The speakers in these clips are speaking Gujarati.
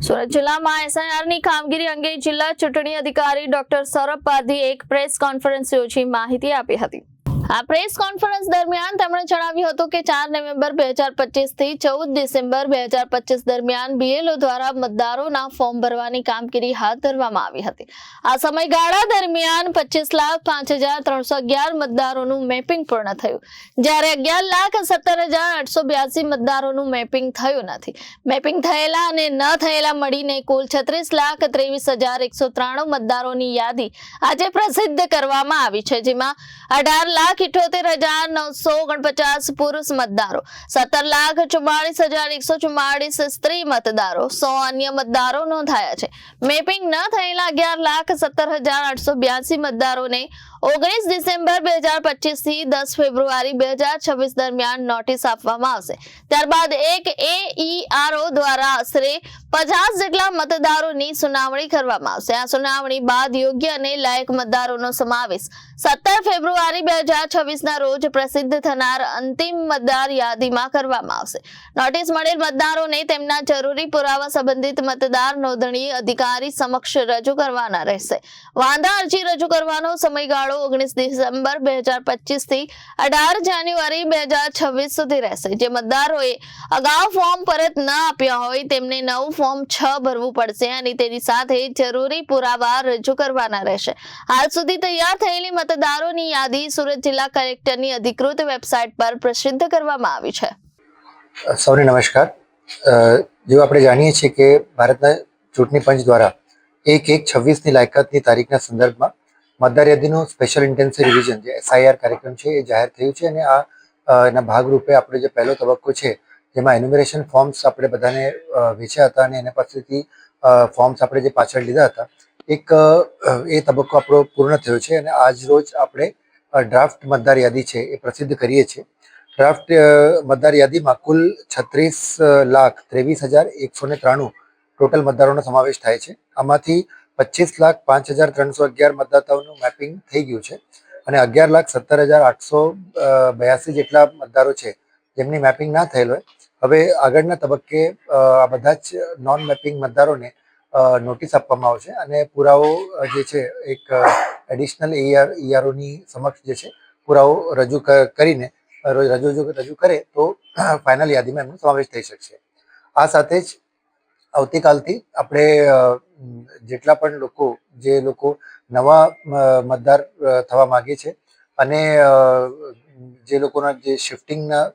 સુરત જિલ્લામાં એસઆઈઆરની કામગીરી અંગે જિલ્લા ચૂંટણી અધિકારી ડોક્ટર સૌરભ પારધીએ એક પ્રેસ કોન્ફરન્સ યોજી માહિતી આપી હતી। આ પ્રેસ કોન્ફરન્સ દરમિયાન તેમણે જણાવ્યું હતું કે 4 નવેમ્બર 2025 થી 14 ડિસેમ્બર 2025 દરમિયાન બીએલઓ દ્વારા મતદારોના ફોર્મ ભરવાની કામગીરી હાથ ધરવામાં આવી હતી। આ સમયગાળા દરમિયાન 25,05,311 મતદારોનું મેપિંગ પૂર્ણ થયું, જ્યારે 11,17,882 મતદારોનું મેપિંગ થયું નથી। મેપિંગ થયેલા અને ન થયેલા મળીને કુલ 36,23,193 મતદારોની યાદી આજે પ્રસિદ્ધ કરવામાં આવી છે, જેમાં 18,78,949 પુરુષ મતદારો, 17,44,144 સ્ત્રી મતદારો, 100 અન્ય મતદારો નોંધાયા છે। મેપિંગ ન થયેલા 11,17,882 મતદારોને 19 ડિસેમ્બર 2025 થી 10 ફેબ્રુઆરી 2026 દરમિયાન નોટિસ આપવામાં આવશે। ત્યારબાદ એક એઈઆરઓ દ્વારા આશરે 50 જેટલા મતદારોની સુનાવણી કરવામાં આવશે। આ સુનાવણી બાદ યોગ્ય અને લાયક મતદારોનો સમાવેશ 17 ફેબ્રુઆરી 2026 રોજ પ્રસિદ્ધ થનાર અંતિમ મતદાર યાદીમાં કરવામાં આવશે। નોટિસ મળેલ મતદારોને તેમના જરૂરી પુરાવા સંબંધિત મતદાર નોંધણી અધિકારી સમક્ષ રજૂ કરવાના રહેશે। વાંધા અરજી રજૂ કરવાનો સમયગાળો 19 ડિસેમ્બર 2025 થી 18 જાન્યુઆરી 2026 સુધી રહેશે। જે મતદારોએ અગાઉ ફોર્મ પરત ન આપ્યા હોય તેમને નવું ફોર્મ 6 ભરવું પડશે અને તેની સાથે જરૂરી પુરાવા રજૂ કરવાના રહેશે। હાલ સુધી તૈયાર થયેલી મતદારોની યાદી સુરત જિલ્લા કલેક્ટરની અધિકૃત વેબસાઇટ પર પ્રસિદ્ધ કરવામાં આવી છે। સૌને નમસ્કાર। જો આપણે જાણીએ છીએ કે ભારતના ચૂંટણી પંચ દ્વારા 1/1/26ની લાયકાતની તારીખના સંદર્ભમાં મતદાર યાદીનું સ્પેશિયલ ઇન્ટેન્સિવ રિવિઝન જે એસઆઈઆર કાર્યક્રમ છે એ જાહેર થયું છે અને એના ભાગરૂપે આપણે જે પહેલો તબક્કો છે જેમાં એન્યુમરેશન ફોર્મ્સ આપણે બધાને વેચ્યા હતા અને એના પાસેથી ફોર્મ્સ આપણે જે પાછળ લીધા હતા એ તબક્કો આપણો પૂર્ણ થયો છે અને આજ રોજ આપણે ડ્રાફ્ટ મતદાર યાદી છે એ પ્રસિદ્ધ કરીએ છીએ। ડ્રાફ્ટ મતદાર યાદીમાં કુલ 36,23,193 ટોટલ મતદારોનો સમાવેશ થાય છે। આમાંથી 25,05,311 મતદાતાઓનું મેપિંગ થઈ ગયું છે અને 11,17,882 જેટલા મતદારો છે જેમની મેપિંગ ના થયેલ હોય। હવે આગળના તબક્કે આ બધા જ નોન મેપિંગ મતદારોને નોટિસ આપવામાં આવશે અને પુરાવો જે છે એક એડિશનલ ઈઆરઓની સમક્ષ જે છે પુરાવો રજૂ કરીને રજૂ કરે તો ફાઇનલ યાદીમાં એમનો સમાવેશ થઈ શકશે। આ સાથે જ આવતીકાલથી આપણે જેટલા પણ જે લોકો નવા મતદાર થવા માગે છે અને જે લોકોના જે શિફ્ટિંગના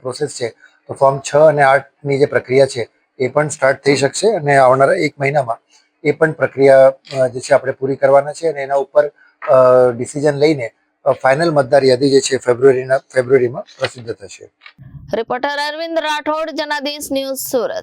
પ્રોસેસ છે તો ફોર્મ 6 અને 8ની જે પ્રક્રિયા છે એ પણ સ્ટાર્ટ થઈ શકશે અને આવનારા 1 મહિનામાં એ પણ પ્રક્રિયા જે છે આપણે પૂરી કરવાના છે અને એના ઉપર ડિસિઝન લઈને ફાઇનલ મતદાર યાદી જે છે ફેબ્રુઆરીમાં પ્રસિદ્ધ થશે। Reporter Arvind Rathod, Janadesh news, Surat.